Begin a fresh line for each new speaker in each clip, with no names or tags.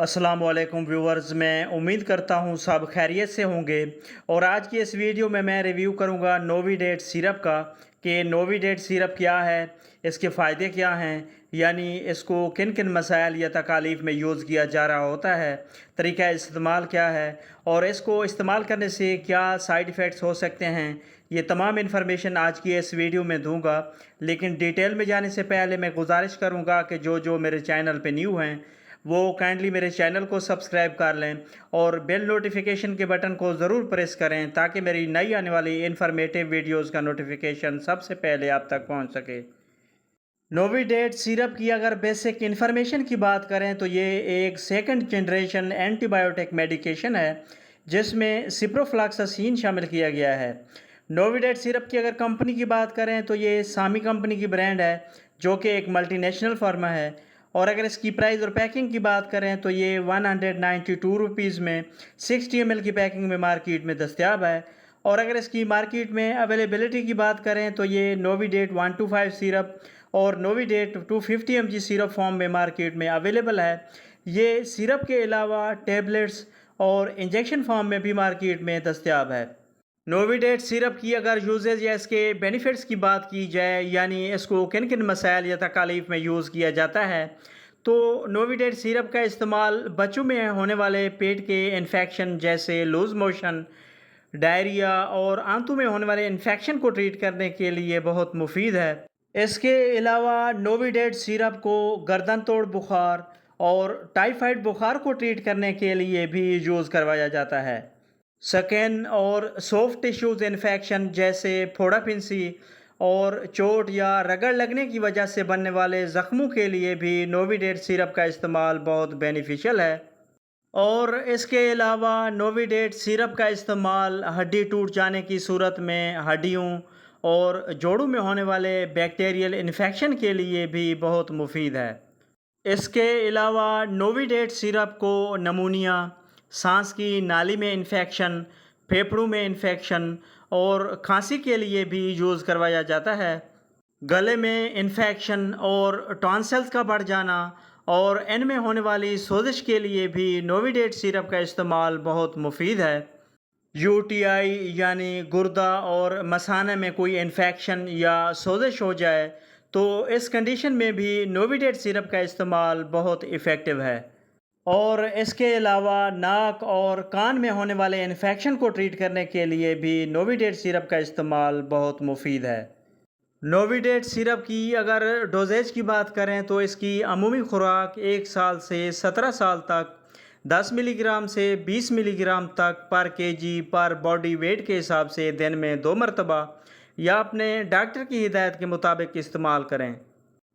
अस्सलाम वालेकुम व्यूवर्स, मैं उम्मीद करता हूँ सब खैरियत से होंगे। और आज की इस वीडियो में मैं रिव्यू करूँगा नोविडेट सिरप का कि नोविडेट सिरप क्या है, इसके फ़ायदे क्या हैं, यानी इसको किन किन मसाइल या तकालीफ में यूज़ किया जा रहा होता है, तरीका इस्तेमाल क्या है और इसको इस्तेमाल करने से क्या साइड इफ़ेक्ट्स हो सकते हैं। ये तमाम इन्फॉर्मेशन आज की इस वीडियो में दूंगा। लेकिन डिटेल में जाने से पहले मैं गुजारिश करूँगा कि जो मेरे चैनल पर न्यू हैं वो काइंडली मेरे चैनल को सब्सक्राइब कर लें और बेल नोटिफिकेशन के बटन को ज़रूर प्रेस करें ताकि मेरी नई आने वाली इन्फॉर्मेटिव वीडियोस का नोटिफिकेशन सबसे पहले आप तक पहुंच सके। नोविडेट सिरप की अगर बेसिक इन्फॉर्मेशन की बात करें तो ये एक सेकंड जनरेशन एंटीबायोटिक मेडिकेशन है जिसमें सिप्रोफ्लॉक्सासिन शामिल किया गया है। नोविडेट सिरप की अगर कंपनी की बात करें तो ये सामी कंपनी की ब्रांड है जो कि एक मल्टीनेशनल फर्म है। और अगर इसकी प्राइस और पैकिंग की बात करें तो ये 192 रुपीज़ में 60 ml की पैकिंग में मार्केट में दस्तियाब है। और अगर इसकी मार्केट में अवेलेबिलिटी की बात करें तो ये नोविडेट 125 सिरप और नोविडेट 250 mg सिरप फॉर्म में मार्केट में अवेलेबल है। ये सिरप के अलावा टेबलेट्स और इंजेक्शन फॉर्म में भी मार्केट में दस्तियाब है। नोविडेट सिरप की अगर यूजेज या इसके बेनिफिट्स की बात की जाए, यानी इसको किन किन मसाइल या तकालीफ में यूज़ किया जाता है, तो नोविडेट सिरप का इस्तेमाल बच्चों में होने वाले पेट के इन्फेक्शन जैसे लूज़ मोशन, डायरिया और आंतों में होने वाले इन्फेक्शन को ट्रीट करने के लिए बहुत मुफीद है। इसके अलावा नोविडेट सिरप को गर्दन तोड़ बुखार और टाइफाइड बुखार को ट्रीट करने के लिए भी यूज़ करवाया जाता है। स्किन और सॉफ्ट टिश्यूज़ इन्फेक्शन जैसे फोड़ा फिंसी और चोट या रगड़ लगने की वजह से बनने वाले ज़ख्मों के लिए भी नोविडेट सिरप का इस्तेमाल बहुत बेनिफिशियल है। और इसके अलावा नोविडेट सिरप का इस्तेमाल हड्डी टूट जाने की सूरत में हड्डियों और जोड़ों में होने वाले बैक्टीरियल इन्फेक्शन के लिए भी बहुत मुफीद है। इसके अलावा नोविडेट सिरप को नमूनिया, सांस की नाली में इन्फेक्शन, फेफड़ों में इन्फेक्शन और खांसी के लिए भी यूज़ करवाया जाता है। गले में इन्फेक्शन और टॉन्सिल्स का बढ़ जाना और इनमें होने वाली सोजिश के लिए भी नोविडेट सिरप का इस्तेमाल बहुत मुफीद है। यूटीआई यानी गुर्दा और मसाने में कोई इन्फेक्शन या सोजिश हो जाए तो इस कंडीशन में भी नोविडेट सिरप का इस्तेमाल बहुत इफ़ेक्टिव है। और इसके अलावा नाक और कान में होने वाले इन्फेक्शन को ट्रीट करने के लिए भी नोविडेट सिरप का इस्तेमाल बहुत मुफीद है। नोविडेट सिरप की अगर डोजेज की बात करें तो इसकी अमूमी खुराक 1 साल से 17 साल तक 10 मिलीग्राम से 20 मिलीग्राम तक पर केजी पर बॉडी वेट के हिसाब से दिन में 2 मरतबा या अपने डॉक्टर की हिदायत के मुताबिक इस्तेमाल करें।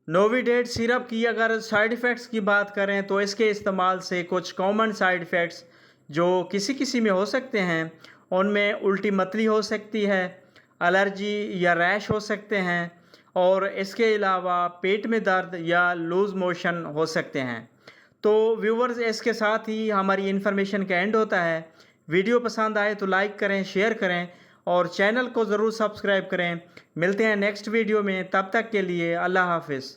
नोविडेट सिरप की अगर साइड इफ़ेक्ट्स की बात करें तो इसके इस्तेमाल से कुछ कॉमन साइड इफ़ेक्ट्स जो किसी किसी में हो सकते हैं, उनमें उल्टी मतली हो सकती है, एलर्जी या रैश हो सकते हैं और इसके अलावा पेट में दर्द या लूज़ मोशन हो सकते हैं। तो व्यूवर्स, इसके साथ ही हमारी इन्फॉर्मेशन का एंड होता है। वीडियो पसंद आए तो लाइक करें, शेयर करें और चैनल को ज़रूर सब्सक्राइब करें। मिलते हैं नेक्स्ट वीडियो में, तब तक के लिए अल्लाह हाफिज़।